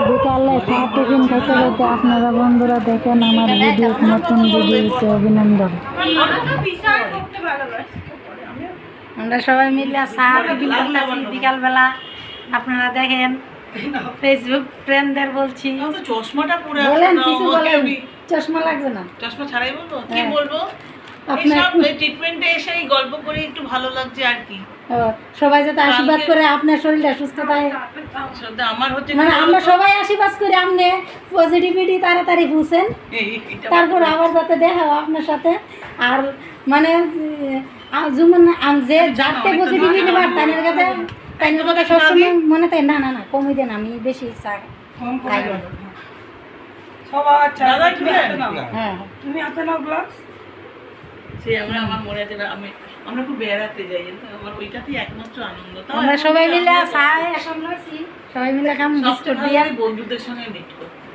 বিকালে চা টিফিন খেতে খেতে আপনারা বন্ধুরা দেখেন আমার ভিডিও, নতুন ভিডিওতে অভিনন্দন। আমরা সবাই মিলে চা টিফিন করতেছি বিকালবেলা, আপনারা দেখেন। ফেসবুক ফ্রেন্ডদের বলছি চশমাটা পরে বলেন, কিছু বলেন। চশমা লাগবে না, চশমা ছাড়াই বলবো কি বলবো। আপনার ট্রিটমেন্টে এসে গল্প করে একটু ভালো লাগছে আর কি। সবাই যাতে আশীর্বাদ করে আপনার শরীরটা সুস্থ থাকে। আমার হচ্ছে মানে আমরা সবাই আশীর্বাদ করি আপনি পজিটিভিটি তাড়াতাড়ি বুঝেন, তারপর আবার যাতে দেখা হয় আপনার সাথে। আর মানে যেমন যে যাতে পজিটিভিটি বার তাইনের কাছে তাইনের কথা সবসময় মনে তাই না না না কমই দেন, আমি বেশি খাই। হ্যাঁ তুমি হাতে নাও গ্লাস। সে আমার মনে আছে আমরা খুব বেড়াতে যাই, আমার ওইটাতেই একমাত্র আনন্দ। আমরা সবাই মিলে সবাই মিলে খাম বিস্কুট দিয়ে বন্ধুদের সঙ্গে মিট করতে।